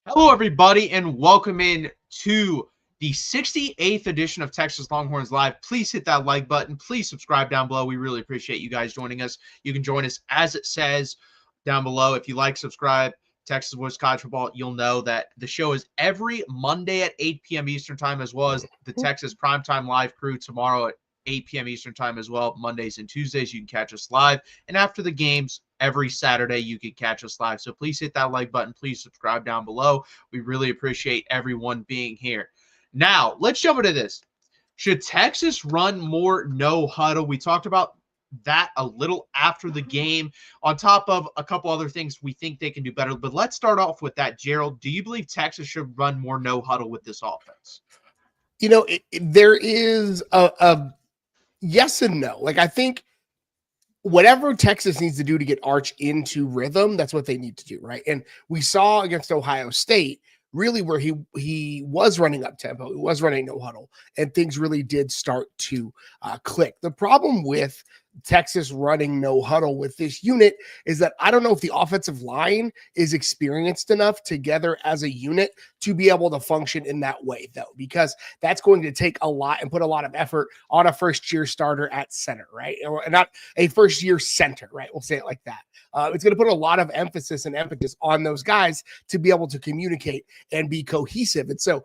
Hello, everybody, and welcome in to the 68th edition of Texas Longhorns Live. Please hit that like button. Please subscribe down below. We really appreciate you guys joining us. You can join us as it says down below. If you like, subscribe. Texas Boys College Football, you'll know that the show is every Monday at 8 p.m. Eastern Time, as well as the Texas Primetime Live crew tomorrow at 8 p.m. Eastern Time as well. Mondays and Tuesdays, you can catch us live. And after the games, every Saturday, you can catch us live. So please hit that like button. Please subscribe down below. We really appreciate everyone being here. Now, let's jump into this. Should Texas run more no huddle? We talked about that a little after the game, on top of a couple other things we think they can do better. But let's start off with that. Gerald, do you believe Texas should run more no huddle with this offense? There is a yes and no. Like, I think whatever Texas needs to do to get Arch into rhythm, that's what they need to do, right? And we saw against Ohio State, really where he was running up tempo, he was running no huddle, and things really did start to click. The problem with Texas running no huddle with this unit is that I don't know if the offensive line is experienced enough together as a unit to be able to function in that way, though, because that's going to take a lot and put a lot of effort on a first-year starter at center, right? Or not a first-year center, right? We'll say it like that. It's going to put a lot of emphasis and impetus on those guys to be able to communicate and be cohesive. And so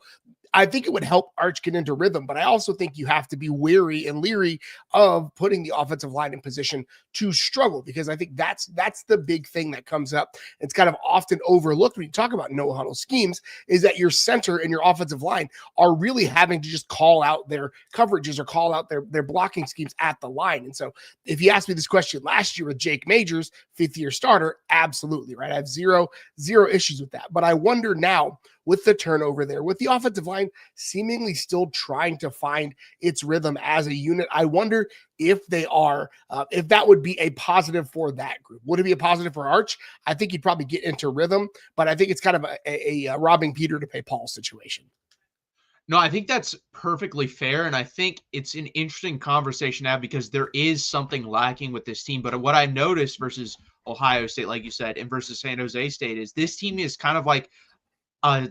I think it would help Arch get into rhythm, but I also think you have to be wary and leery of putting the offensive line in position to struggle, because I think that's the big thing that comes up. It's kind of often overlooked when you talk about no huddle schemes, is that your center and your offensive line are really having to just call out their coverages or call out their blocking schemes at the line. And so if you asked me this question last year with Jake Majors, fifth-year starter, absolutely, right? I have zero issues with that. But I wonder now, with the turnover there, with the offensive line seemingly still trying to find its rhythm as a unit, I wonder if they are, if that would be a positive for that group. Would it be a positive for Arch? I think he'd probably get into rhythm, but I think it's kind of a robbing Peter to pay Paul situation. No, I think that's perfectly fair, and I think it's an interesting conversation to have because there is something lacking with this team. But what I noticed versus Ohio State, like you said, and versus San Jose State is this team is kind of like a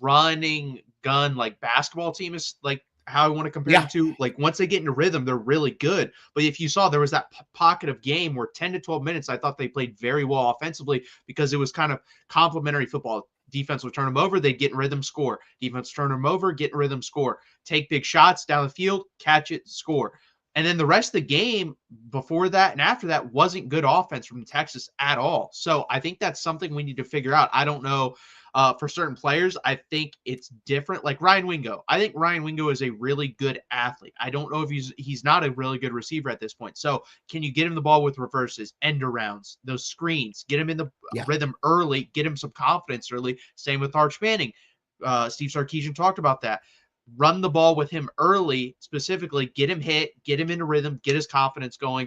running gun, like basketball team is like how I want to compare them to. Like once they get into rhythm, they're really good. But if you saw, there was that pocket of game where 10 to 12 minutes, I thought they played very well offensively because it was kind of complementary football. Defense would turn them over, they'd get in rhythm, score. Defense turn them over, get in rhythm, score. Take big shots down the field, catch it, score. And then the rest of the game before that and after that wasn't good offense from Texas at all. So I think that's something we need to figure out. I don't know. For certain players, I think it's different. Like Ryan Wingo. I think Ryan Wingo is a really good athlete. I don't know if he's not a really good receiver at this point. So can you get him the ball with reverses, end arounds, those screens, get him in the rhythm early, get him some confidence early. Same with Arch Manning. Steve Sarkisian talked about that. Run the ball with him early, specifically, get him hit, get him into rhythm, get his confidence going.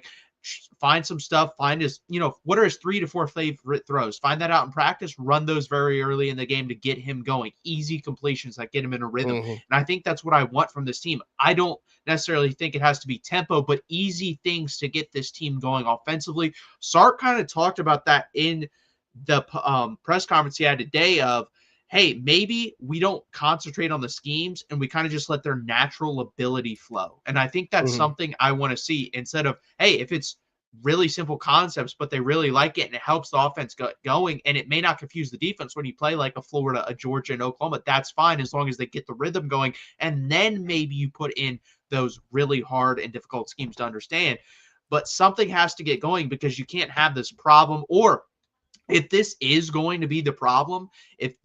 Find some stuff, find his, what are his 3 to 4 favorite throws? Find that out in practice, run those very early in the game to get him going. Easy completions that get him in a rhythm. And I think that's what I want from this team. I don't necessarily think it has to be tempo, but easy things to get this team going offensively. Sark kind of talked about that in the press conference he had today of, hey, maybe we don't concentrate on the schemes and we kind of just let their natural ability flow. And I think that's something I want to see instead of, hey, if it's really simple concepts, but they really like it and it helps the offense going, and it may not confuse the defense when you play like a Florida, a Georgia, and Oklahoma, that's fine as long as they get the rhythm going. And then maybe you put in those really hard and difficult schemes to understand. But something has to get going because you can't have this problem, or if this is going to be the problem, if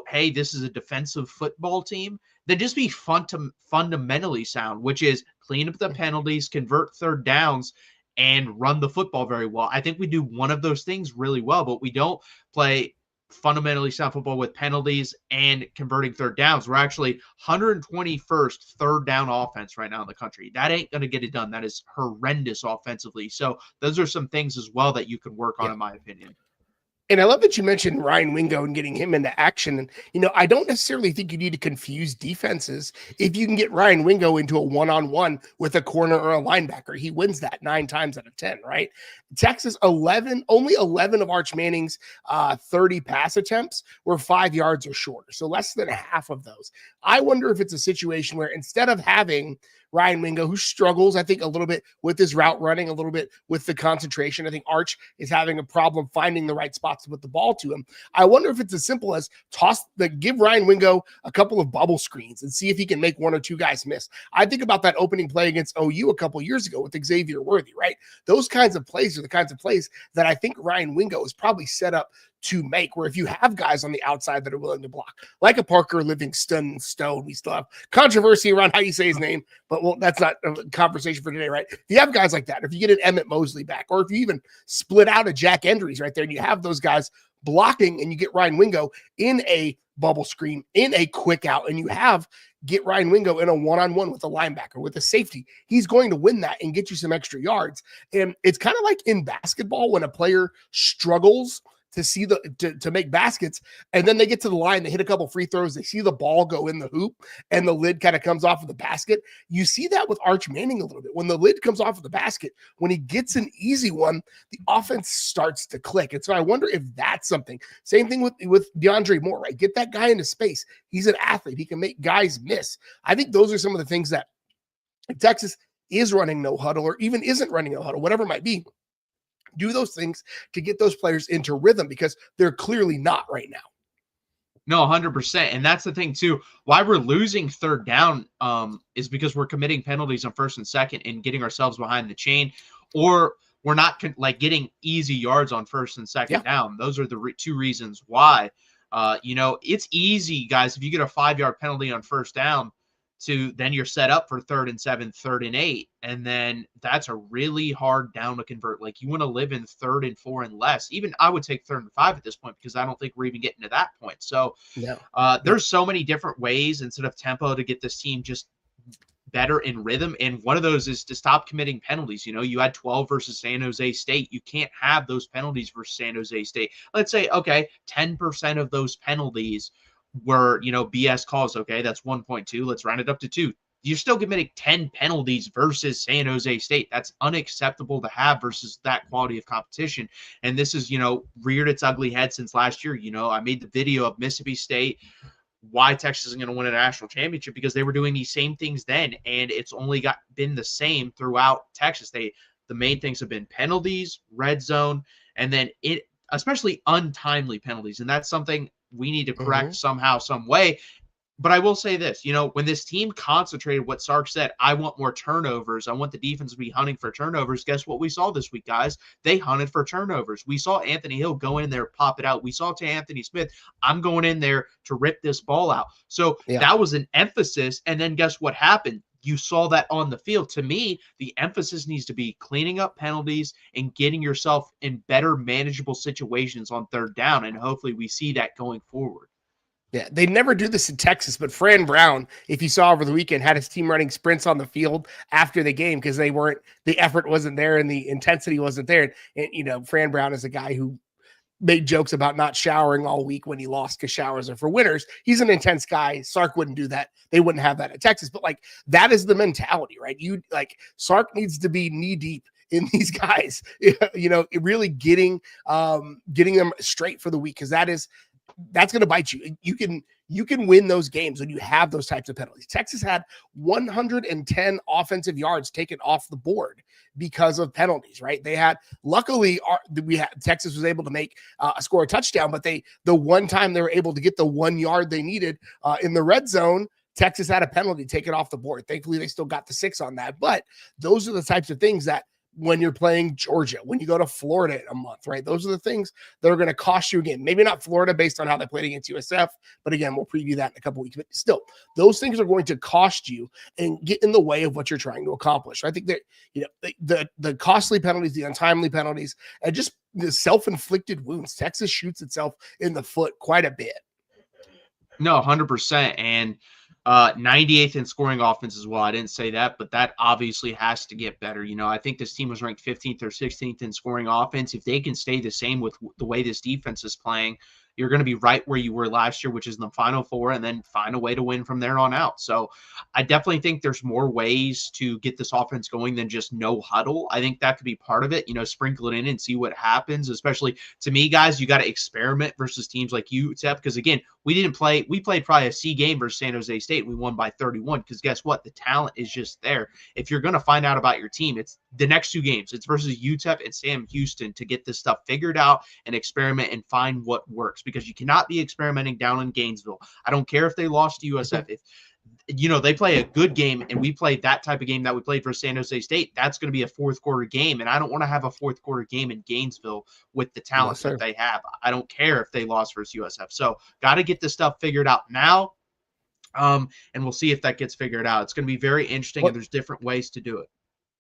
hey, this is a defensive football team, then just be fundamentally sound, which is clean up the penalties, convert third downs, and run the football very well. I think we do one of those things really well, but we don't play fundamentally sound football with penalties and converting third downs. We're actually 121st third down offense right now in the country. That ain't going to get it done. That is horrendous offensively. So those are some things as well that you can work on, in my opinion. And I love that you mentioned Ryan Wingo and getting him into action. And, I don't necessarily think you need to confuse defenses. If you can get Ryan Wingo into a one-on-one with a corner or a linebacker, he wins that 9 times out of 10, right? Texas, only 11 of Arch Manning's 30 pass attempts were 5 yards or shorter. So less than half of those. I wonder if it's a situation where instead of having Ryan Wingo, who struggles, I think, a little bit with his route running, a little bit with the concentration. I think Arch is having a problem finding the right spots to put the ball to him. I wonder if it's as simple as give Ryan Wingo a couple of bubble screens and see if he can make 1 or 2 guys miss. I think about that opening play against OU a couple years ago with Xavier Worthy, right? Those kinds of plays are the kinds of plays that I think Ryan Wingo is probably set up to make, where if you have guys on the outside that are willing to block, like a Parker Livingston Stone, we still have controversy around how you say his name, but that's not a conversation for today, right? If you have guys like that, if you get an Emmett Mosley back, or if you even split out a Jack Endries right there, and you have those guys blocking, and you get Ryan Wingo in a bubble screen, in a quick out, and get Ryan Wingo in a one-on-one with a linebacker, with a safety, he's going to win that and get you some extra yards. And it's kind of like in basketball when a player struggles to make baskets, and then they get to the line, they hit a couple free throws, they see the ball go in the hoop, and the lid kind of comes off of the basket. You see that with Arch Manning a little bit. When the lid comes off of the basket, when he gets an easy one, the offense starts to click. And so I wonder if that's something. Same thing with DeAndre Moore, right? Get that guy into space. He's an athlete. He can make guys miss. I think those are some of the things that if Texas is running no huddle, or even isn't running no huddle, whatever it might be, do those things to get those players into rhythm, because they're clearly not right now. No, 100%. And that's the thing too. Why we're losing third down is because we're committing penalties on first and second and getting ourselves behind the chain, or we're not getting easy yards on first and second down. Those are the 2 reasons why. It's easy, guys. If you get a 5-yard penalty on first down, then you're set up for 3rd and 7, 3rd and 8. And then that's a really hard down to convert. Like, you want to live in 3rd and 4 and less. Even I would take 3rd and 5 at this point, because I don't think we're even getting to that point. So there's so many different ways instead of tempo to get this team just better in rhythm. And one of those is to stop committing penalties. You had 12 versus San Jose State. You can't have those penalties versus San Jose State. Let's say, okay, 10% of those penalties were, BS calls. Okay, that's 1.2. Let's round it up to 2. You're still committing 10 penalties versus San Jose State. That's unacceptable to have versus that quality of competition. And this is, reared its ugly head since last year. I made the video of Mississippi State, why Texas isn't going to win a national championship, because they were doing these same things then, and it's only been the same throughout Texas. The main things have been penalties, red zone, and then especially untimely penalties. And that's something we need to correct somehow, some way. But I will say this, when this team concentrated, what Sark said, I want more turnovers. I want the defense to be hunting for turnovers. Guess what we saw this week, guys? They hunted for turnovers. We saw Anthony Hill go in there, pop it out. We saw to Anthony Smith, I'm going in there to rip this ball out. So that was an emphasis. And then guess what happened? You saw that on the field. To me, the emphasis needs to be cleaning up penalties and getting yourself in better manageable situations on third down. And hopefully we see that going forward. Yeah, they never do this in Texas, but Fran Brown, if you saw over the weekend, had his team running sprints on the field after the game because the effort wasn't there and the intensity wasn't there. And, Fran Brown is a guy who made jokes about not showering all week when he lost, because showers are for winners. He's an intense guy. Sark wouldn't do that. They wouldn't have that at Texas, but that is the mentality, right? Sark needs to be knee deep in these guys, really getting them straight for the week, because that's going to bite you. You can win those games when you have those types of penalties. Texas had 110 offensive yards taken off the board because of penalties, right? Luckily, Texas was able to score a touchdown, but the one time they were able to get the 1 yard they needed in the red zone, Texas had a penalty taken off the board. Thankfully, they still got the 6 on that. But those are the types of things that, when you're playing Georgia, when you go to Florida in a month, right? Those are the things that are going to cost you again. Maybe not Florida based on how they played against USF, but again, we'll preview that in a couple weeks. But still, those things are going to cost you and get in the way of what you're trying to accomplish. I think that the costly penalties, the untimely penalties, and just the self-inflicted wounds. Texas shoots itself in the foot quite a bit. No, 100%. And 98th in scoring offense as well. I didn't say that, but that obviously has to get better. I think this team was ranked 15th or 16th in scoring offense. If they can stay the same with the way this defense is playing, you're going to be right where you were last year, which is in the Final Four, and then find a way to win from there on out. So I definitely think there's more ways to get this offense going than just no huddle. I think that could be part of it, sprinkle it in and see what happens. Especially to me, guys, you got to experiment versus teams like UTEP, because again, we played probably a C game versus San Jose State. We won by 31 because guess what? The talent is just there. If you're going to find out about your team, it's the next 2 games. It's versus UTEP and Sam Houston to get this stuff figured out and experiment and find what works, because you cannot be experimenting down in Gainesville. I don't care if they lost to USF. If they play a good game and we play that type of game that we played for San Jose State, that's going to be a fourth quarter game. And I don't want to have a fourth quarter game in Gainesville with the talent that they have. I don't care if they lost versus USF. So got to get this stuff figured out now. And we'll see if that gets figured out. It's going to be very interesting, and there's different ways to do it.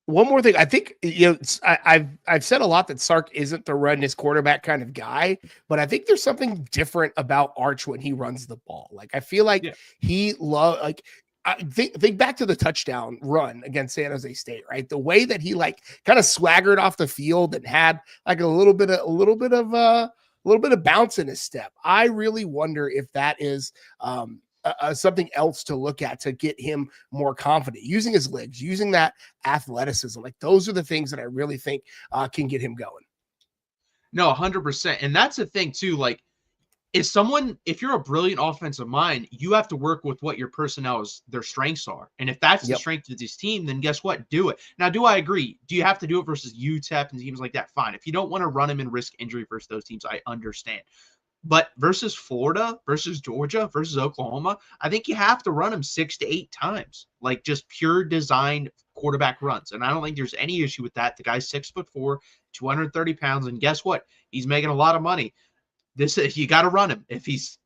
One more thing, I think I've said a lot that Sark isn't the run his quarterback kind of guy, but I think there's something different about Arch when he runs the ball. Like I feel like he think back to the touchdown run against San Jose State, right? The way that he kind of swaggered off the field and had like a little bit of bounce in his step. I really wonder if that is something else to look at to get him more confident, using his legs, using that athleticism. Like those are the things that I really think can get him going. No, 100%. And that's the thing too. Like if you're a brilliant offensive mind, you have to work with what your personnel their strengths are. And if that's the strength of this team, then guess what? Do it. Now, do I agree? Do you have to do it versus UTEP and teams like that? Fine. If you don't want to run him and risk injury versus those teams, I understand. But versus Florida, versus Georgia, versus Oklahoma, I think you have to run him 6 to 8 times, like just pure design quarterback runs. And I don't think there's any issue with that. The guy's 6'4", 230 pounds, and guess what? He's making a lot of money. You got to run him. If he's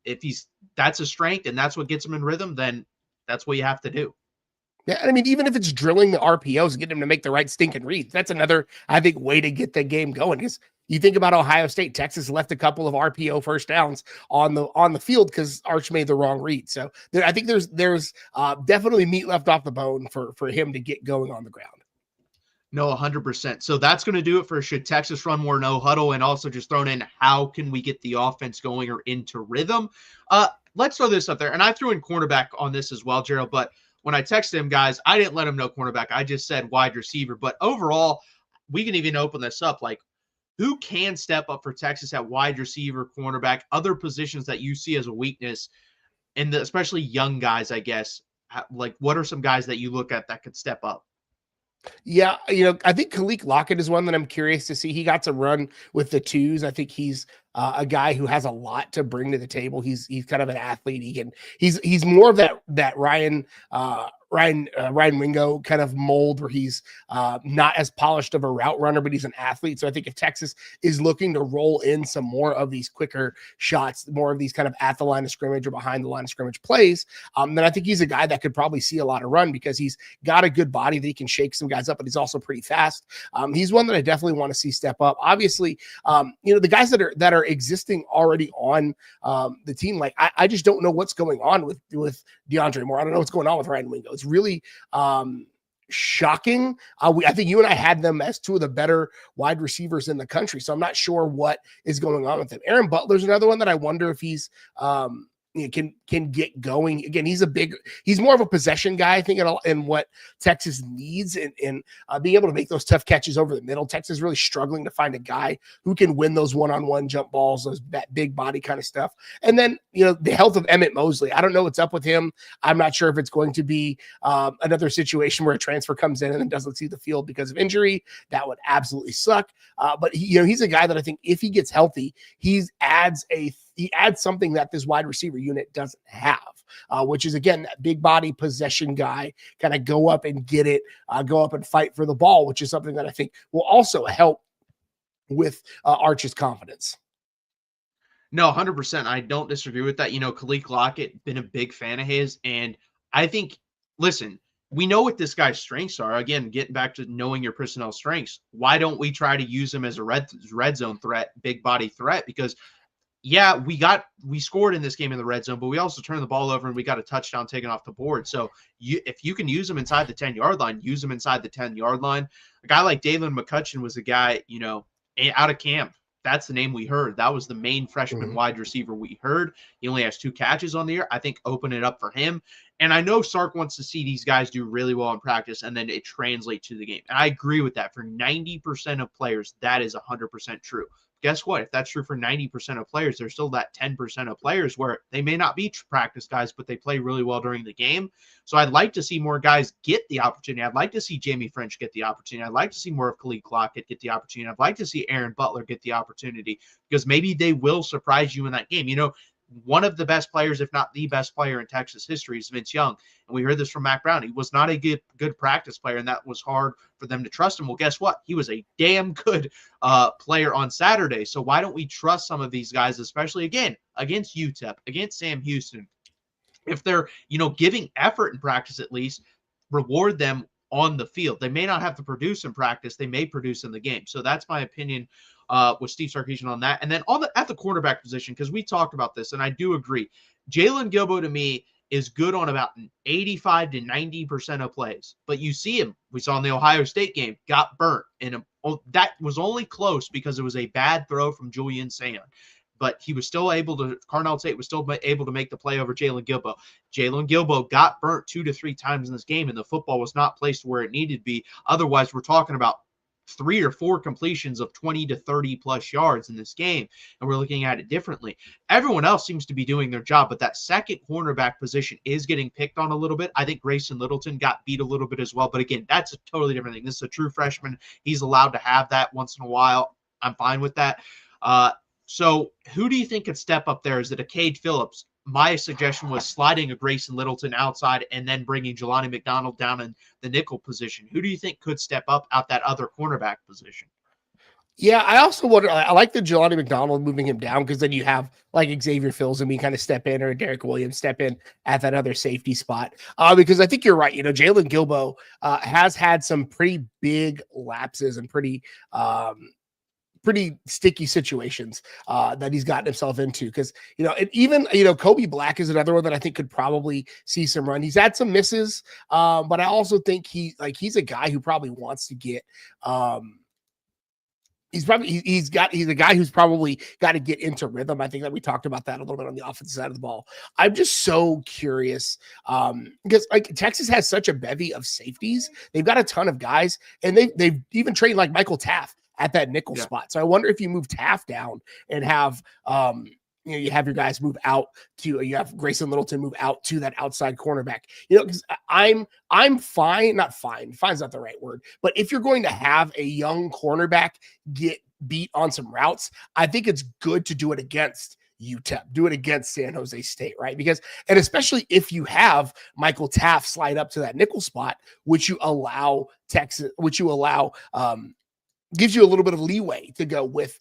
that's a strength and that's what gets him in rhythm, then that's what you have to do. Yeah, I mean, even if it's drilling the RPOs and getting him to make the right stinking reads, that's another, I think, way to get the game going. Because you think about Ohio State, Texas left a couple of RPO first downs on the field because Arch made the wrong read. So I think there's definitely meat left off the bone for him to get going on the ground. No, 100%. So that's going to do it for should Texas run more no huddle, and also just thrown in how can we get the offense going or into rhythm. Let's throw this up there, and I threw in cornerback on this as well, Gerald, but when I texted him, guys, I didn't let him know cornerback. I just said wide receiver. But overall, we can even open this up. Like, who can step up for Texas at wide receiver, cornerback, other positions that you see as a weakness, and especially young guys, I guess. Like, what are some guys that you look at that could step up? Yeah, I think Khalil Lockett is one that I'm curious to see. He got to run with the twos. I think he's a guy who has a lot to bring to the table. He's kind of an athlete. He's more of that Ryan Wingo kind of mold where he's not as polished of a route runner, but he's an athlete. So I think if Texas is looking to roll in some more of these quicker shots, more of these kind of at the line of scrimmage or behind the line of scrimmage plays, then I think he's a guy that could probably see a lot of run because he's got a good body that he can shake some guys up, but he's also pretty fast. He's one that I definitely want to see step up. Obviously, the guys that are existing already on the team, like I just don't know what's going on with DeAndre Moore. I don't know what's going on with Ryan Wingo. It's really shocking. I think you and I had them as two of the better wide receivers in the country. So I'm not sure what is going on with them. Aaron Butler's another one that I wonder if he's can get going again. He's more of a possession guy, I think, in what Texas needs and being able to make those tough catches over the middle. Texas is really struggling to find a guy who can win those one-on-one jump balls, that big body kind of stuff. And then, the health of Emmett Mosley. I don't know what's up with him. I'm not sure if it's going to be another situation where a transfer comes in and then doesn't see the field because of injury. That would absolutely suck. But he's a guy that I think if he gets healthy, he adds something that this wide receiver unit doesn't have, which is, again, that big body possession guy, kind of go up and get it, go up and fight for the ball, which is something that I think will also help with Arch's confidence. No, 100%. I don't disagree with that. Khalil Lockett, been a big fan of his. And I think, listen, we know what this guy's strengths are. Again, getting back to knowing your personnel strengths, why don't we try to use him as a red zone threat, big body threat? Because yeah, we scored in this game in the red zone, but we also turned the ball over and we got a touchdown taken off the board. So if you can use them inside the 10-yard line, use them inside the 10-yard line. A guy like Dalen McCutcheon was a guy, out of camp. That's the name we heard. That was the main freshman wide receiver we heard. He only has 2 catches on the year. I think open it up for him. And I know Sark wants to see these guys do really well in practice and then it translates to the game. And I agree with that. For 90% of players, that is 100% true. Guess what? If that's true for 90% of players, there's still that 10% of players where they may not be practice guys, but they play really well during the game. So I'd like to see more guys get the opportunity. I'd like to see Jamie French get the opportunity. I'd like to see more of Khalid Clockett get the opportunity. I'd like to see Aaron Butler get the opportunity because maybe they will surprise you in that game. One of the best players, if not the best player in Texas history, is Vince Young. And we heard this from Mac Brown. He was not a good practice player, and that was hard for them to trust him. Well, guess what? He was a damn good player on Saturday. So why don't we trust some of these guys, especially, again, against UTEP, against Sam Houston? If they're, giving effort in practice at least, reward them on the field. They may not have to produce in practice. They may produce in the game. So that's my opinion with Steve Sarkisian on that. And then at the quarterback position, because we talked about this, and I do agree, Jalen Gilbo to me is good on about 85 to 90% of plays. But you see him, we saw in the Ohio State game, got burnt. And that was only close because it was a bad throw from Julian Sand. But he was still Carnell Tate was still able to make the play over Jalen Gilbo. Jalen Gilbo got burnt 2 to 3 times in this game, and the football was not placed where it needed to be. Otherwise, we're talking about 3 or 4 completions of 20 to 30 plus yards in this game, and we're looking at it differently. Everyone else seems to be doing their job, but that second cornerback position is getting picked on a little bit. I think Grayson Littleton got beat a little bit as well, but again, that's a totally different thing. This is a true freshman. He's allowed to have that once in a while. I'm fine with that. So who do you think could step up there? Is it a Cade Phillips? My suggestion was sliding a Grayson Littleton outside and then bringing Jelani McDonald down in the nickel position. Who do you think could step up out that other cornerback position? Yeah, I also wonder. I like the Jelani McDonald moving him down because then you have like Xavier Fills and me kind of step in, or Derek Williams step in at that other safety spot. Because I think you're right. Jalen Gilbo has had some pretty big lapses and pretty sticky situations that he's gotten himself into. Because, and even, Kobe Black is another one that I think could probably see some run. He's had some misses, but I also think he's a guy who probably wants to get, he's a guy who's probably got to get into rhythm. I think that we talked about that a little bit on the offensive side of the ball. I'm just so curious because Texas has such a bevy of safeties. They've got a ton of guys, and they've even trained like Michael Taft at that nickel spot. So I wonder if you move Taft down and have, you have your guys move out to, you have Grayson Littleton move out to that outside cornerback, because I'm fine, not fine. Fine's not the right word, but if you're going to have a young cornerback get beat on some routes, I think it's good to do it against UTEP, do it against San Jose State, right? Because, and especially if you have Michael Taft slide up to that nickel spot, which you allow gives you a little bit of leeway to go with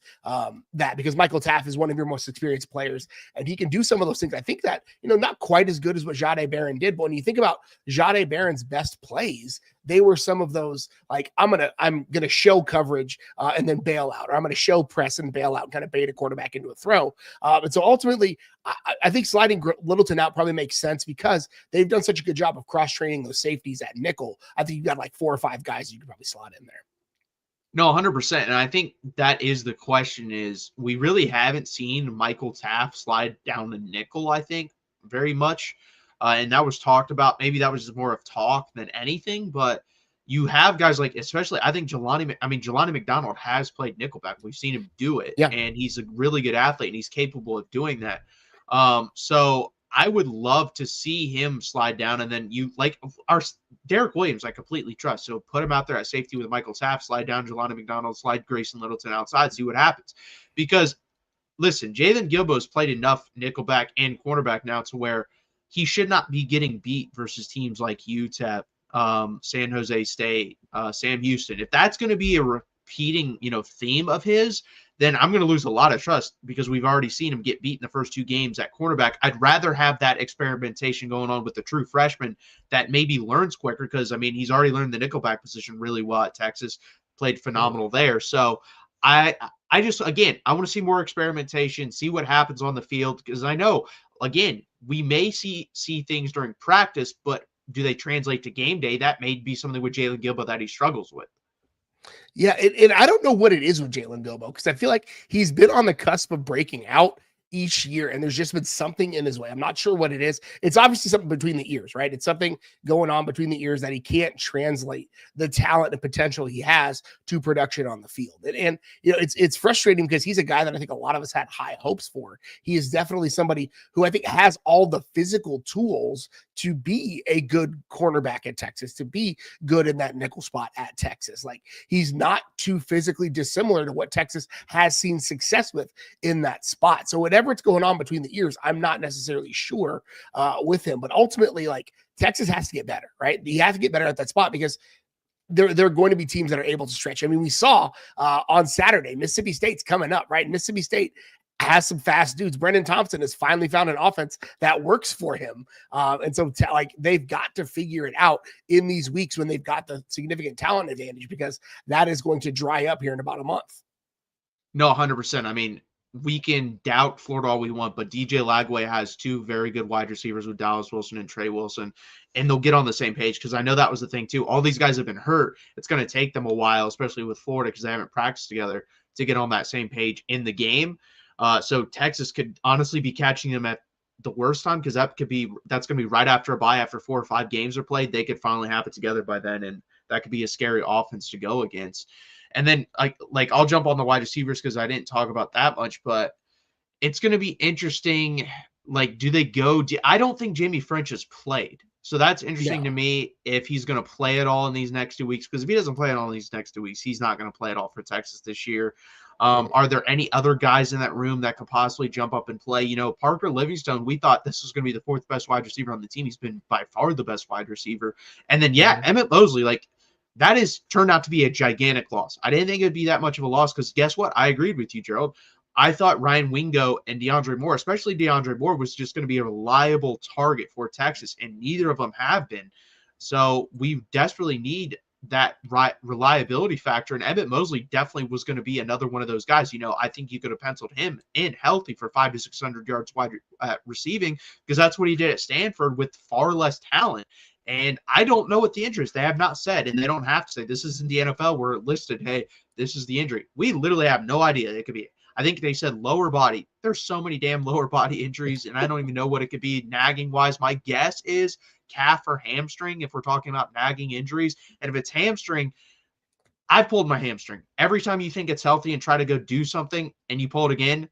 that, because Michael Taft is one of your most experienced players and he can do some of those things. I think that, not quite as good as what Jahdae Barron did, but when you think about Jahdae Barron's best plays, they were some of those, like, I'm going to show coverage and then bail out, or I'm going to show press and bail out and kind of bait a quarterback into a throw. And so ultimately, I think sliding Littleton out probably makes sense because they've done such a good job of cross-training those safeties at nickel. I think you've got like 4 or 5 guys you could probably slot in there. No, 100%. And I think that is the question, is we really haven't seen Michael Taft slide down the nickel, I think, very much. And that was talked about. Maybe that was just more of talk than anything. But you have guys like, especially, I think Jelani McDonald has played nickelback. We've seen him do it. Yeah. And he's a really good athlete, and he's capable of doing that. So I would love to see him slide down, and then our Derek Williams, I completely trust. So put him out there at safety with Michael Taft, slide down Jelani McDonald, slide Grayson Littleton outside, see what happens. Because, listen, Jalen Gilbo's played enough nickelback and cornerback now to where he should not be getting beat versus teams like UTEP, San Jose State, Sam Houston. If that's going to be a repeating, theme of his, then I'm going to lose a lot of trust because we've already seen him get beat in the first 2 games at cornerback. I'd rather have that experimentation going on with the true freshman that maybe learns quicker because, he's already learned the nickelback position really well at Texas, played phenomenal there. So I just, again, I want to see more experimentation, see what happens on the field, because I know, again, we may see things during practice, but do they translate to game day? That may be something with Jalen Gilbo that he struggles with. Yeah, and I don't know what it is with Jalen Gilbo, because I feel like he's been on the cusp of breaking out each year, and there's just been something in his way. I'm not sure what it is. It's obviously something between the ears, right? It's something going on between the ears that he can't translate the talent and potential he has to production on the field. And you know, it's frustrating because he's a guy that I think a lot of us had high hopes for. He is definitely somebody who I think has all the physical tools to be a good cornerback at Texas, to be good in that nickel spot at Texas. Like, he's not too physically dissimilar to what Texas has seen success with in that spot. So whatever it's going on between the ears, I'm not necessarily sure with him. But ultimately, like, Texas has to get better, right? You have to get better at that spot, because there are going to be teams that are able to stretch. I mean, we saw on Saturday, Mississippi State's coming up, right? Mississippi State has some fast dudes. Brendan Thompson has finally found an offense that works for him. And so like, they've got to figure it out in these weeks when they've got the significant talent advantage, because that is going to dry up here in about a month. No, 100%. I mean, we can doubt Florida all we want, but DJ Lagway has two very good wide receivers with Dallas Wilson and Trey Wilson, and they'll get on the same page, because I know that was the thing too. All these guys have been hurt. It's going to take them a while, especially with Florida, because they haven't practiced together, to get on that same page in the game. So Texas could honestly be catching them at the worst time, because that's going to be right after a bye. After 4 or 5 games are played, they could finally have it together by then, and that could be a scary offense to go against. And then like I'll jump on the wide receivers because I didn't talk about that much, but it's going to be interesting. Like, do they go? I don't think Jamie French has played. So that's interesting to me, if he's going to play at all in these next 2 weeks, because if he doesn't play at all in these next 2 weeks, he's not going to play at all for Texas this year. Are there any other guys in that room that could possibly jump up and play? You know, Parker Livingstone, we thought this was going to be the 4th best wide receiver on the team. He's been by far the best wide receiver. And then, Emmett Mosley, like, that has turned out to be a gigantic loss. I didn't think it would be that much of a loss, because guess what? I agreed with you, Gerald. I thought Ryan Wingo and DeAndre Moore, especially DeAndre Moore, was just going to be a reliable target for Texas, and neither of them have been. So we desperately need that reliability factor, and Emmett Mosley definitely was going to be another one of those guys. You know, I think you could have penciled him in healthy for 500 to 600 yards wide receiving, because that's what he did at Stanford with far less talent. And I don't know what the injury is. They have not said, and they don't have to say. This isn't the NFL where it listed, hey, this is the injury. We literally have no idea. It could be, I think they said lower body. There's so many damn lower body injuries, and I don't even know what it could be nagging-wise. My guess is calf or hamstring, if we're talking about nagging injuries. And if it's hamstring, I pulled my hamstring. Every time you think it's healthy and try to go do something and you pull it again,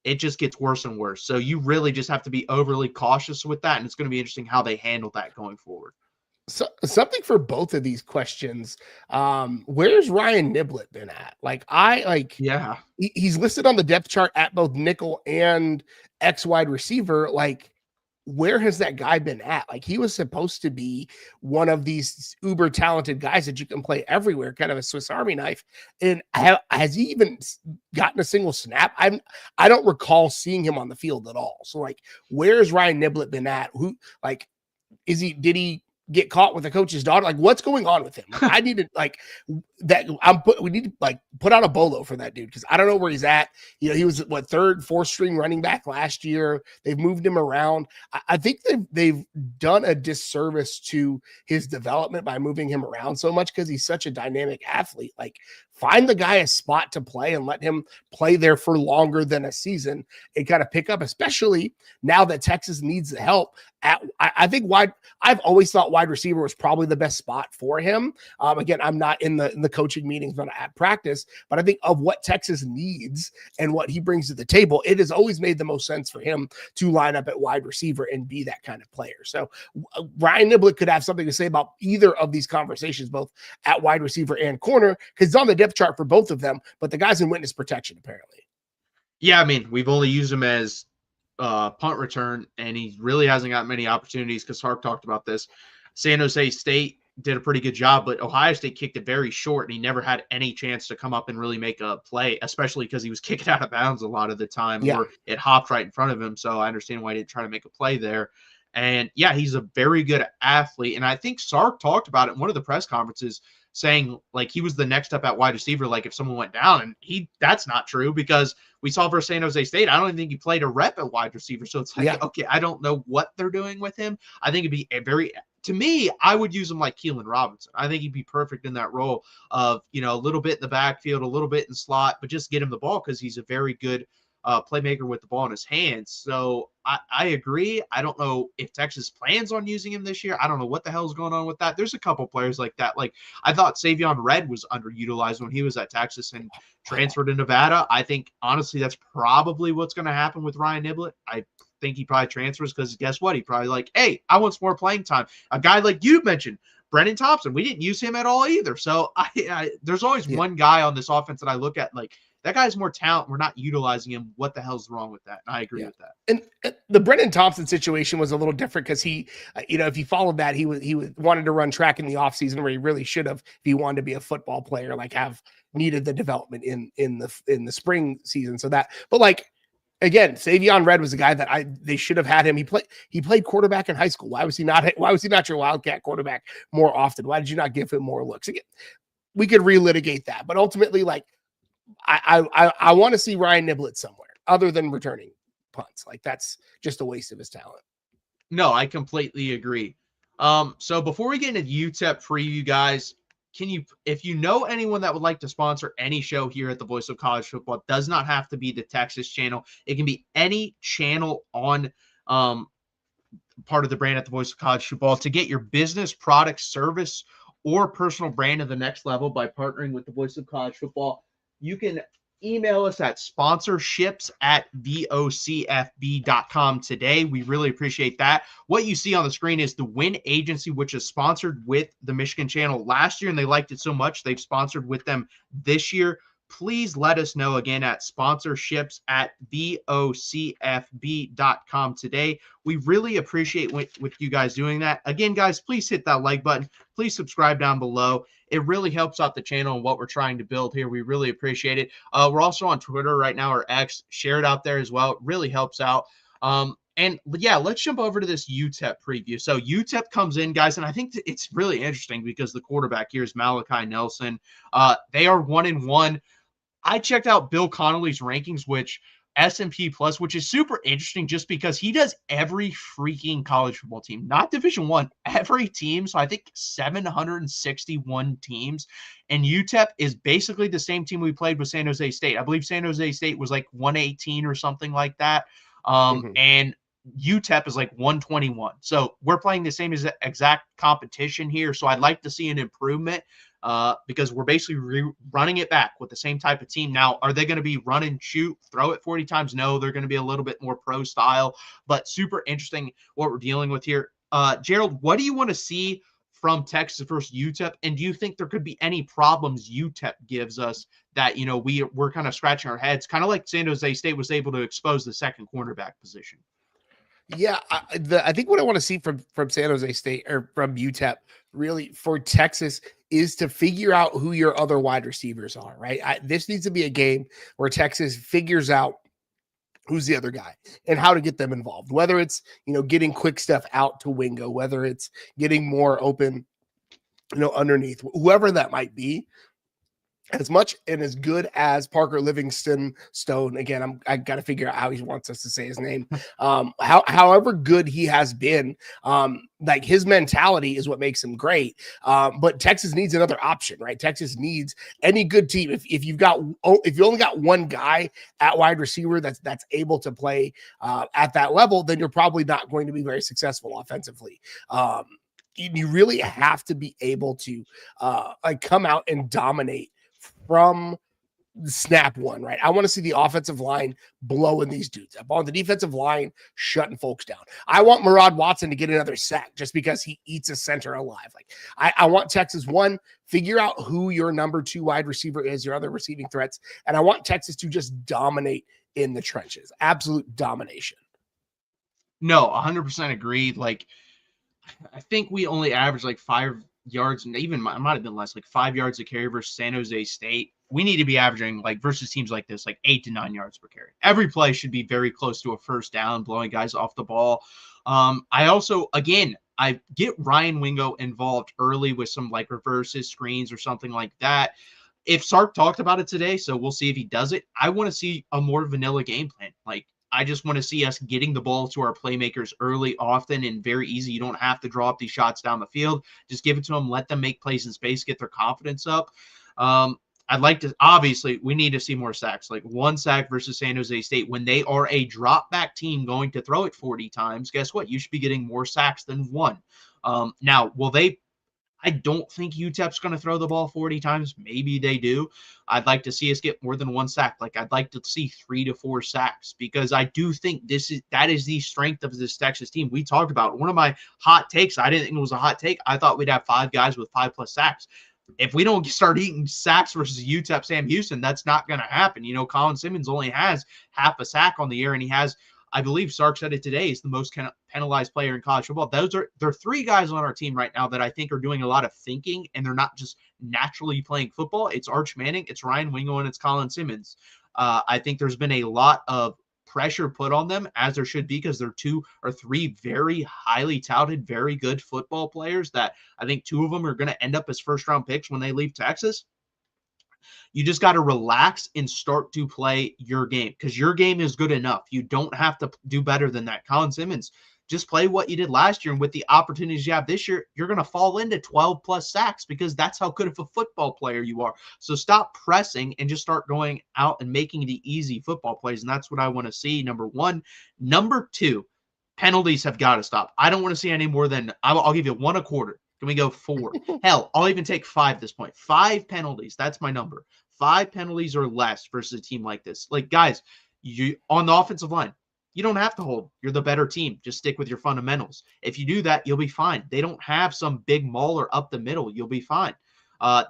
it just gets worse and worse. So you really just have to be overly cautious with that, and it's going to be interesting how they handle that going forward. So, something for both of these questions. Where's Ryan Niblett been at? He's listed on the depth chart at both nickel and X wide receiver. Like, where has that guy been at? Like, he was supposed to be one of these uber talented guys that you can play everywhere, kind of a Swiss Army knife. And has he even gotten a single snap? I don't recall seeing him on the field at all. So, like, where's Ryan Niblett been at? Did he get caught with the coach's daughter? Like, what's going on with him? Like, I need to we need to put out a bolo for that dude, because I don't know where he's at. You know, he was what, 3rd, 4th string running back last year. They've moved him around. I think they've done a disservice to his development by moving him around so much, because he's such a dynamic athlete. Like, find the guy a spot to play and let him play there for longer than a season and kind of pick up, especially now that Texas needs the help. I think I've always thought wide receiver was probably the best spot for him. Again, I'm not in the coaching meetings, but at practice, but I think of what Texas needs and what he brings to the table, it has always made the most sense for him to line up at wide receiver and be that kind of player. So Ryan Niblett could have something to say about either of these conversations, both at wide receiver and corner, because it's on the depth chart for both of them, but the guy's in witness protection apparently. Yeah, I mean, we've only used him as punt return, and he really hasn't got many opportunities, because Hark talked about this. San Jose State did a pretty good job, but Ohio State kicked it very short, and he never had any chance to come up and really make a play, especially because he was kicking out of bounds a lot of the time, or it hopped right in front of him. So I understand why he didn't try to make a play there. And yeah, he's a very good athlete. And I think Sark talked about it in one of the press conferences. saying like he was the next up at wide receiver, like if someone went down, and that's not true because we saw versus San Jose State. I don't even think he played a rep at wide receiver. So it's like, Yeah. okay, I don't know what they're doing with him. I think it'd be to me, I would use him like Keelan Robinson. I think he'd be perfect in that role of, a little bit in the backfield, a little bit in slot, but just get him the ball because he's a very good playmaker with the ball in his hands. So I agree. I don't know if Texas plans on using him this year. I don't know what the hell's going on with that. There's a couple players like that. Like I thought Savion Red was underutilized when he was at Texas and transferred to Nevada. I think honestly that's probably what's going to happen with Ryan Niblett. I think he probably transfers because guess what? He probably like, hey, I want some more playing time. A guy like you mentioned, Brennan Thompson, we didn't use him at all either. So there's always one guy on this offense that I look at like, that guy's more talent. We're not utilizing him. What the hell's wrong with that? And I agree with that. And the Brennan Thompson situation was a little different because he, if you followed that, he wanted to run track in the offseason where he really should have if he wanted to be a football player, like have needed the development in the spring season. So that, but like again, Savion Red was a guy that they should have had him. He played quarterback in high school. Why was he not your Wildcat quarterback more often? Why did you not give him more looks? Again, we could relitigate that, but ultimately, like I want to see Ryan Niblett somewhere other than returning punts. Like that's just a waste of his talent. No, I completely agree. So before we get into UTEP preview, guys, if you know anyone that would like to sponsor any show here at the Voice of College Football, it does not have to be the Texas channel. It can be any channel on part of the brand at the Voice of College Football to get your business, product, service, or personal brand to the next level by partnering with the Voice of College Football. You can email us at sponsorships@vocfb.com today. We really appreciate that. What you see on the screen is the Win Agency, which is sponsored with the Michigan channel last year, and they liked it so much they've sponsored with them this year. Please let us know again at sponsorships@vocfb.com today. We really appreciate with you guys doing that. Again, guys, please hit that like button. Please subscribe down below. It really helps out the channel and what we're trying to build here. We really appreciate it. We're also on Twitter right now, or X. Share it out there as well. It really helps out. And yeah, let's jump over to this UTEP preview. So UTEP comes in, guys, and I think it's really interesting because the quarterback here is Malachi Nelson. They are 1-1. I checked out Bill Connolly's rankings, which S&P Plus, which is super interesting just because he does every freaking college football team, not Division I, every team. So I think 761 teams. And UTEP is basically the same team we played with San Jose State. I believe San Jose State was like 118 or something like that. And UTEP is like 121. So we're playing the same exact competition here. So I'd like to see an improvement. Because we're basically running it back with the same type of team. Now, are they going to be run and shoot, throw it 40 times? No, they're going to be a little bit more pro style, but super interesting what we're dealing with here. Gerald, what do you want to see from Texas versus UTEP? And do you think there could be any problems UTEP gives us that, we're kind of scratching our heads, kind of like San Jose State was able to expose the second cornerback position? Yeah, I think what I want to see from San Jose State or from UTEP really for Texas is to figure out who your other wide receivers are, right? This needs to be a game where Texas figures out who's the other guy and how to get them involved, whether it's, getting quick stuff out to Wingo, whether it's getting more open, underneath, whoever that might be. As much and as good as Parker Livingston Stone, again, I got to figure out how he wants us to say his name. However good he has been, like his mentality is what makes him great. But Texas needs another option, right? Texas needs any good team. If you only got one guy at wide receiver that's able to play at that level, then you're probably not going to be very successful offensively. You really have to be able to come out and dominate from snap one, right? I want to see the offensive line blowing these dudes up on the defensive line, shutting folks down. I want Murad Watson to get another sack just because he eats a center alive. Like I want Texas figure out who your number 2 wide receiver is, your other receiving threats. And I want Texas to just dominate in the trenches. Absolute domination. No, 100% agree. Like, I think we only averaged like 5 yards, and even it might have been less, like 5 yards a carry versus San Jose State. We need to be averaging, like, versus teams like this, like 8 to 9 yards per carry. Every play should be very close to a first down, blowing guys off the ball. I also, again, I get Ryan Wingo involved early with some like reverses, screens, or something like that. If Sark talked about it today, so we'll see if he does it. I want to see a more vanilla game plan. Like, I just want to see us getting the ball to our playmakers early, often, and very easy. You don't have to draw up these shots down the field. Just give it to them, let them make plays in space, get their confidence up. I'd like to, obviously, we need to see more sacks. Like 1 sack versus San Jose State. When they are a drop back team going to throw it 40 times, guess what? You should be getting more sacks than 1. Now, will they? I don't think UTEP's going to throw the ball 40 times. Maybe they do. I'd like to see us get more than 1 sack. Like, I'd like to see 3 to 4 sacks, because I do think that is the strength of this Texas team. We talked about one of my hot takes. I didn't think it was a hot take. I thought we'd have 5 guys with 5+ sacks. If we don't start eating sacks versus UTEP Sam Houston, that's not going to happen. You know, Colin Simmons only has half a sack on the year, and he has, I believe Sark said it today, is the most penalized player in college football. There are 3 guys on our team right now that I think are doing a lot of thinking, and they're not just naturally playing football. It's Arch Manning, it's Ryan Wingo, and it's Colin Simmons. I think there's been a lot of pressure put on them, as there should be, because they're 2 or 3 very highly touted, very good football players that I think 2 of them are going to end up as first-round picks when they leave Texas. You just got to relax and start to play your game, because your game is good enough. You don't have to do better than that. Colin Simmons, just play what you did last year, and with the opportunities you have this year, you're going to fall into 12+ sacks, because that's how good of a football player you are. So stop pressing and just start going out and making the easy football plays, and that's what I want to see, number 1. Number 2, penalties have got to stop. I don't want to see any more than, I'll give you 1 a quarter. Can we go 4? Hell, I'll even take 5 at this point. 5 penalties. That's my number. 5 penalties or less versus a team like this. Like, guys, you on the offensive line, you don't have to hold. You're the better team. Just stick with your fundamentals. If you do that, you'll be fine. They don't have some big mauler up the middle. You'll be fine.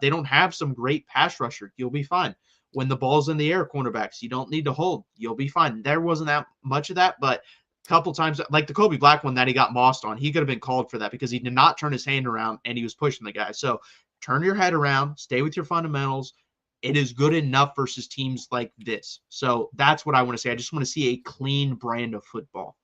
They don't have some great pass rusher. You'll be fine. When the ball's in the air, cornerbacks, you don't need to hold. You'll be fine. There wasn't that much of that, but a couple times, like the Kobe Black one that he got mossed on, he could have been called for that, because he did not turn his hand around and he was pushing the guy. So turn your head around, stay with your fundamentals. It is good enough versus teams like this. So that's what I want to say. I just want to see a clean brand of football.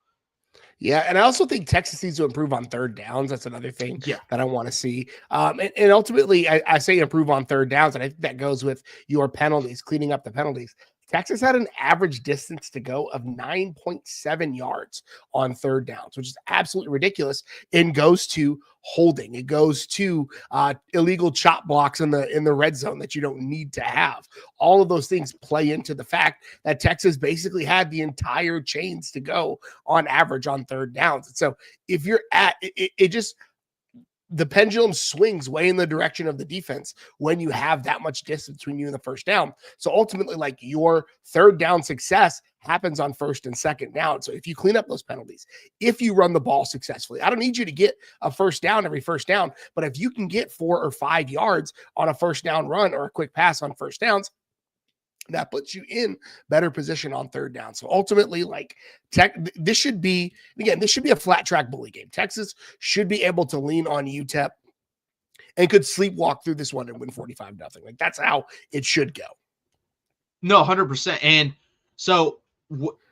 Yeah, and I also think Texas needs to improve on 3rd downs. That's another thing that I want to see. And ultimately, I say improve on 3rd downs, and I think that goes with your penalties, cleaning up the penalties. Texas had an average distance to go of 9.7 yards on 3rd downs, which is absolutely ridiculous, and goes to holding. It goes to illegal chop blocks in the red zone that you don't need to have. All of those things play into the fact that Texas basically had the entire chains to go on average on 3rd downs. And so if you're at it just the pendulum swings way in the direction of the defense when you have that much distance between you and the 1st down. So ultimately, like, your 3rd down success happens on 1st and 2nd down. So if you clean up those penalties, if you run the ball successfully, I don't need you to get a 1st down every 1st down, but if you can get 4 or 5 yards on a 1st down run or a quick pass on 1st downs, that puts you in better position on 3rd down. So ultimately, like, this should be a flat track bully game. Texas should be able to lean on UTEP and could sleepwalk through this one and win 45-0. Like, that's how it should go. No, 100%. And so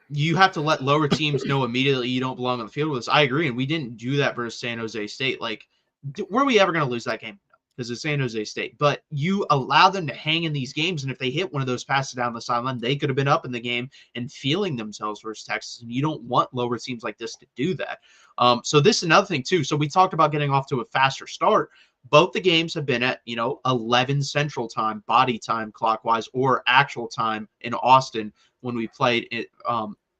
you have to let lower teams know immediately you don't belong on the field with us. I agree. And we didn't do that versus San Jose State. Like, were we ever going to lose that game? Because it's San Jose State. But you allow them to hang in these games, and if they hit one of those passes down the sideline, they could have been up in the game and feeling themselves versus Texas, and you don't want lower teams like this to do that. So this is another thing, too. So we talked about getting off to a faster start. Both the games have been at, 11 Central Time, body time clockwise, or actual time in Austin when we played it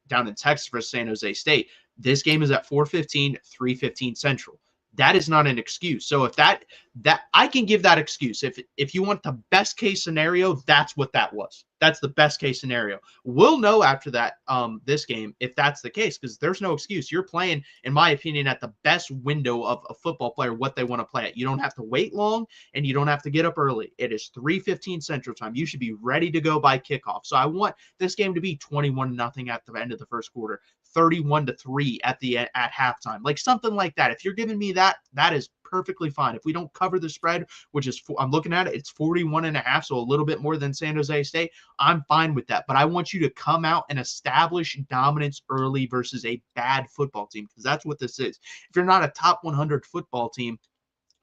down in Texas versus San Jose State. This game is at 4:15, 3:15 Central. That is not an excuse. So if that I can give that excuse. If you want the best case scenario, that's what that was. That's the best case scenario. We'll know after that this game if that's the case, because there's no excuse. You're playing, in my opinion, at the best window of a football player, what they want to play at. You don't have to wait long, and you don't have to get up early. It is 3:15 Central Time. You should be ready to go by kickoff. So I want this game to be 21-0 at the end of the first quarter, 31-3 at halftime, like something like that. If you're giving me that, that is perfectly fine. If we don't cover the spread, which is, I'm looking at it, it's 41.5, so a little bit more than San Jose State, I'm fine with that. But I want you to come out and establish dominance early versus a bad football team, because that's what this is. If you're not a top 100 football team,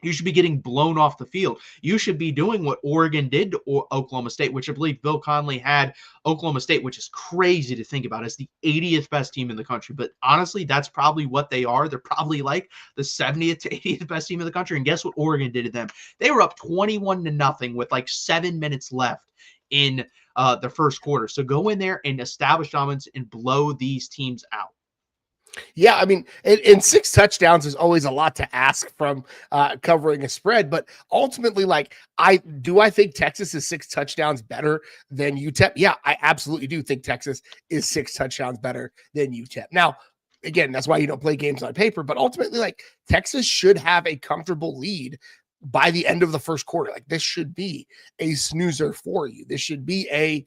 you should be getting blown off the field. You should be doing what Oregon did to Oklahoma State, which I believe Bill Connelly had Oklahoma State, which is crazy to think about, as the 80th best team in the country. But honestly, that's probably what they are. They're probably like the 70th to 80th best team in the country. And guess what Oregon did to them? They were up 21-0 with like 7 minutes left in the first quarter. So go in there and establish dominance and blow these teams out. Yeah, I mean, and 6 touchdowns is always a lot to ask from covering a spread, but ultimately, like, I think Texas is 6 touchdowns better than UTEP. Yeah, I absolutely do think Texas is 6 touchdowns better than UTEP. Now, again, that's why you don't play games on paper, but ultimately, like, Texas should have a comfortable lead by the end of the first quarter. Like, this should be a snoozer for you. This should be a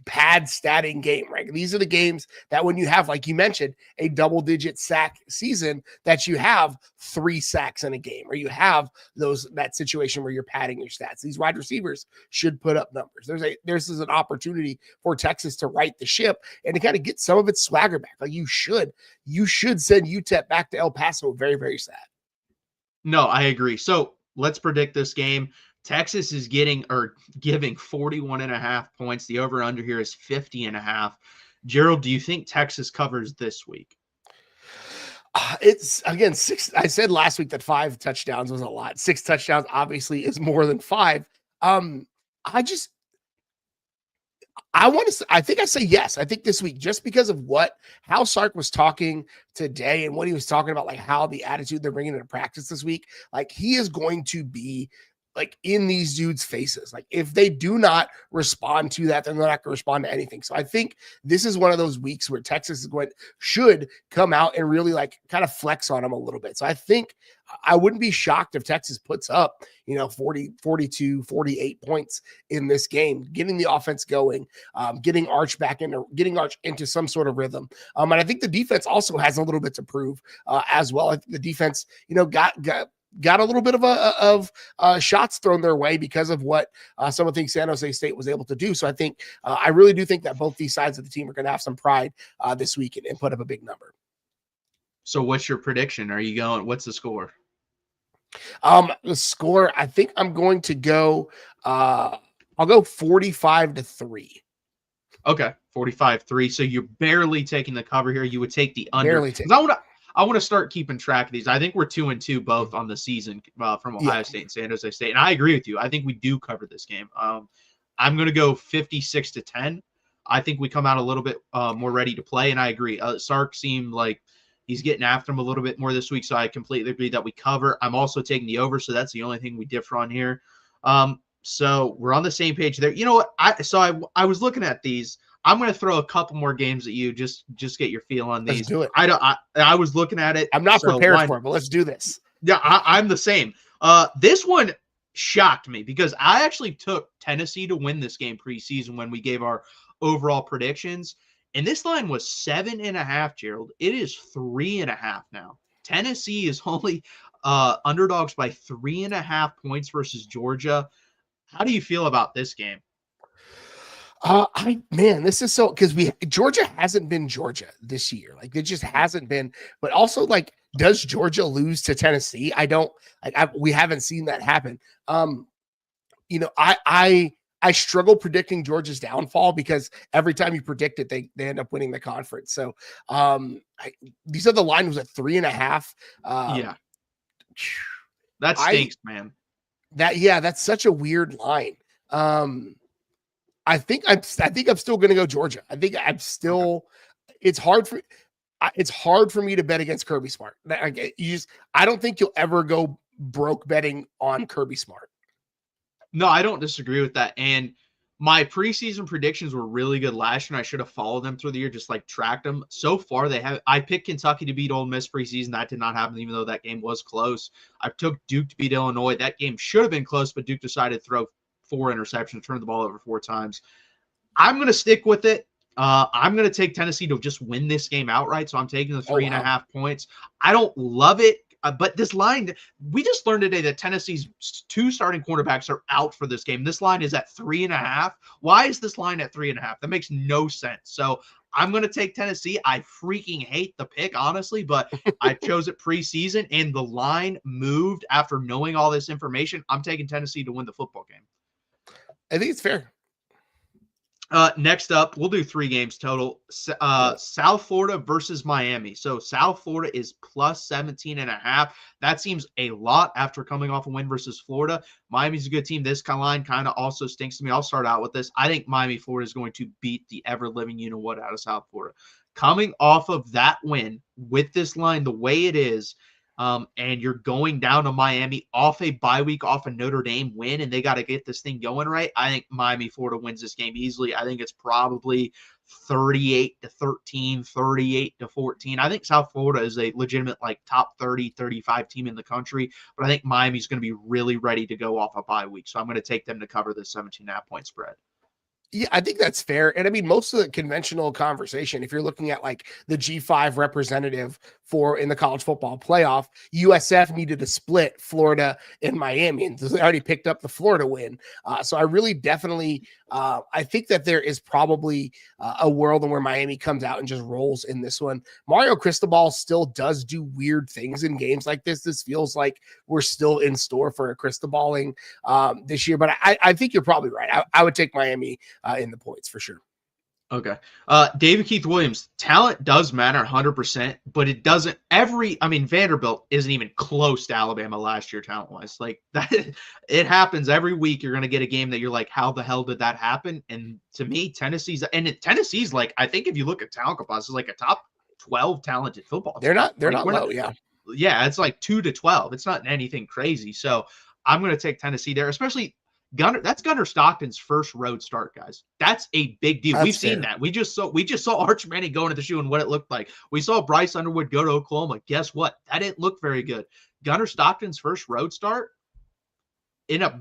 pad statting game, right? These are the games that when you have, like you mentioned, a double-digit sack season, that you have 3 sacks in a game, or you have that situation where you're padding your stats. These wide receivers should put up numbers. There's an opportunity for Texas to right the ship and to kind of get some of its swagger back. Like, you should send UTEP back to El Paso very, very sad. No, I agree. So let's predict this game. Texas is giving 41.5 points. The over-under here is 50.5. Gerald, do you think Texas covers this week? It's, again, 6. I said last week that 5 touchdowns was a lot. 6 touchdowns obviously is more than 5. I think I say yes. I think this week, just because of how Sark was talking today and what he was talking about, like how the attitude they're bringing into practice this week, like, he is going to be like in these dudes' faces. Like, if they do not respond to that, then they're not going to respond to anything. So I think this is one of those weeks where Texas should come out and really, like, kind of flex on them a little bit. So I think I wouldn't be shocked if Texas puts up, 40, 42, 48 points in this game, getting the offense going, getting Arch into some sort of rhythm. And I think the defense also has a little bit to prove as well. I think the defense, got a little bit of shots thrown their way because of what some of the things San Jose State was able to do. So I think I really do think that both these sides of the team are going to have some pride this week and put up a big number. So what's your prediction? What's the score? The score, I think I'm going to go, I'll go 45-3. Okay, 45-3. So you're barely taking the cover here. You would take the under. I want to start keeping track of these. I think we're 2-2 both on the season from Ohio State and San Jose State. And I agree with you. I think we do cover this game. I'm going to go 56-10. I think we come out a little bit more ready to play. And I agree. Sark seemed like he's getting after him a little bit more this week. So I completely agree that we cover. I'm also taking the over. So that's the only thing we differ on here. So we're on the same page there. You know what? I was looking at these. I'm going to throw a couple more games at you. Just get your feel on these. Let's do it. I was looking at it. I'm not prepared for it, but let's do this. Yeah, I'm the same. This one shocked me because I actually took Tennessee to win this game preseason when we gave our overall predictions. And this line was 7.5, Gerald. It is 3.5 now. Tennessee is only underdogs by 3.5 points versus Georgia. How do you feel about this game? This is so, because Georgia hasn't been Georgia this year. Like, it just hasn't been. But also, like, does Georgia lose to Tennessee? We haven't seen that happen. I struggle predicting Georgia's downfall because every time you predict it, they end up winning the conference. So, these are the line was at 3.5. Yeah, that stinks, man. That's such a weird line. I think I'm still going to go Georgia. It's hard for me to bet against Kirby Smart. I don't think you'll ever go broke betting on Kirby Smart. No, I don't disagree with that. And my preseason predictions were really good last year, and I should have followed them through the year, just like tracked them. So far, I picked Kentucky to beat Ole Miss preseason. That did not happen, even though that game was close. I took Duke to beat Illinois. That game should have been close, but Duke decided to throw 4 interceptions, turned the ball over 4 times. I'm going to stick with it. I'm going to take Tennessee to just win this game outright. So I'm taking the 3.5 points. I don't love it. but this line, we just learned today that Tennessee's 2 starting cornerbacks are out for this game. This line is at 3.5. Why is this line at 3.5? That makes no sense. So I'm going to take Tennessee. I freaking hate the pick, honestly, but I chose it preseason, and the line moved after knowing all this information. I'm taking Tennessee to win the football game. I think it's fair. Next up, we'll do 3 games total. South Florida versus Miami. So South Florida is plus 17.5. That seems a lot after coming off a win versus Florida. Miami's a good team. This line kind of also stinks to me. I'll start out with this. I think Miami, Florida is going to beat the ever-living you-know-what out of South Florida. Coming off of that win with this line the way it is, and you're going down to Miami off a bye week, off a Notre Dame win, and they got to get this thing going right. I think Miami, Florida wins this game easily. I think it's probably 38-13, 38-14. I think South Florida is a legitimate like top 30, 35 team in the country, but I think Miami's going to be really ready to go off a bye week. So I'm going to take them to cover the 17.5 point spread. Yeah, I think that's fair. And I mean, most of the conventional conversation, if you're looking at like the G5 representative for in the college football playoff, USF needed to split Florida and Miami, and they already picked up the Florida win. So I really definitely, I think that there is probably a world in where Miami comes out and just rolls in this one. Mario Cristobal still does do weird things in games like this. This feels like we're still in store for a Cristobaling this year, but I think you're probably right. I would take Miami in the points for sure. Okay. David Keith Williams, talent does matter 100%, but it doesn't Vanderbilt isn't even close to Alabama last year talent-wise. Like that, it happens every week. You're going to get a game that you're like, how the hell did that happen? And to me, Tennessee's like, I think if you look at talent capacity, it's like a top 12 talented football team. They're not low. Yeah. Yeah. It's like 2 to 12. It's not anything crazy. So I'm going to take Tennessee there, especially that's Gunnar Stockton's first road start, guys. That's a big deal. We've seen that. We just saw Arch Manning go into the shoe and what it looked like. We saw Bryce Underwood go to Oklahoma. Guess what? That didn't look very good. Gunnar Stockton's first road start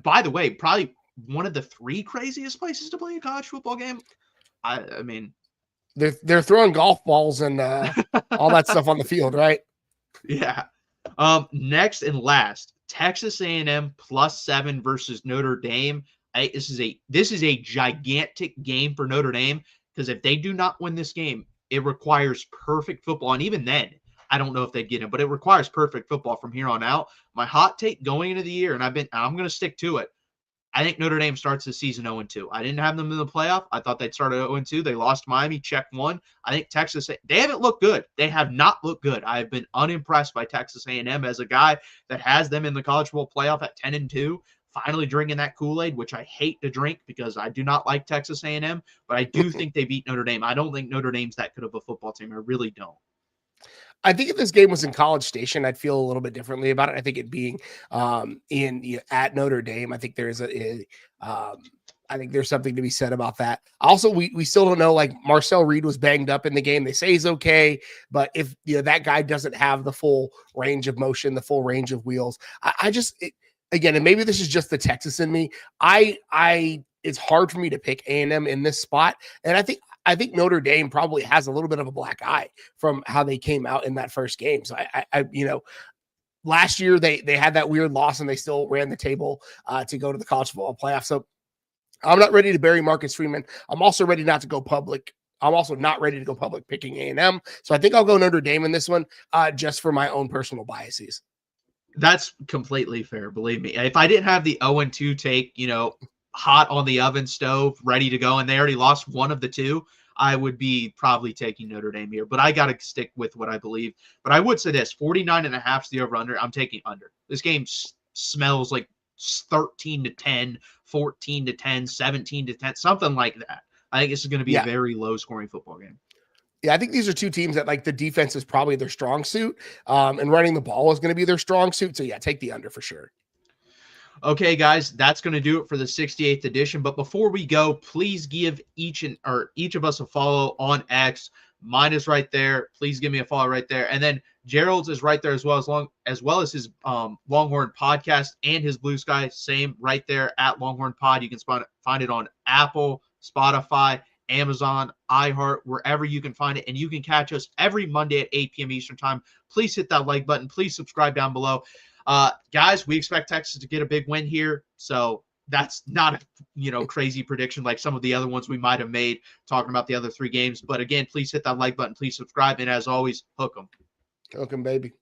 by the way, probably one of the 3 craziest places to play a college football game. I mean, they're throwing golf balls and all that stuff on the field, right? Yeah. Next and last, Texas A&M +7 versus Notre Dame. This is a gigantic game for Notre Dame because if they do not win this game, it requires perfect football. And even then, I don't know if they'd get it, but it requires perfect football from here on out. My hot take going into the year, and I'm going to stick to it. I think Notre Dame starts the season 0-2. I didn't have them in the playoff. I thought they'd start at 0-2. They lost Miami, check 1. I think Texas, they haven't looked good. They have not looked good. I have been unimpressed by Texas A&M as a guy that has them in the college football playoff at 10-2, finally drinking that Kool-Aid, which I hate to drink because I do not like Texas A&M, but I do think they beat Notre Dame. I don't think Notre Dame's that good of a football team. I really don't. I think if this game was in College Station, I'd feel a little bit differently about it. I think it being at Notre Dame, I think there's I think there's something to be said about that. Also, we still don't know. Like Marcel Reed was banged up in the game. They say he's okay, but if that guy doesn't have the full range of motion, the full range of wheels, again, and maybe this is just the Texas in me. It's hard for me to pick A&M in this spot, and I think Notre Dame probably has a little bit of a black eye from how they came out in that first game. So last year they had that weird loss and they still ran the table to go to the college football playoff. So I'm not ready to bury Marcus Freeman. I'm also ready not to go public. I'm also not ready to go public picking A&M. So I think I'll go Notre Dame in this one just for my own personal biases. That's completely fair. Believe me. If I didn't have the 0-2 take, hot on the oven stove, ready to go, and they already lost one of the 2, I would be probably taking Notre Dame here. But I got to stick with what I believe. But I would say this, 49.5 is the over-under. I'm taking under. This game smells like 13-10, 14-10, 17-10, something like that. I think this is going to be a very low-scoring football game. Yeah, I think these are 2 teams that like the defense is probably their strong suit, and running the ball is going to be their strong suit. So yeah, take the under for sure. Okay, guys, that's going to do it for the 68th edition. But before we go, please give each of us a follow on X. Mine is right there. Please give me a follow right there. And then Gerald's is right there as well as his Longhorn podcast and his Blue Sky, same right there at Longhorn Pod. You can find it on Apple, Spotify, Amazon, iHeart, wherever you can find it. And you can catch us every Monday at 8 p.m. Eastern time. Please hit that like button. Please subscribe down below. Guys, we expect Texas to get a big win here. So that's not a crazy prediction like some of the other ones we might have made talking about the other 3 games. But again, please hit that like button. Please subscribe. And as always, hook 'em. Hook 'em, baby.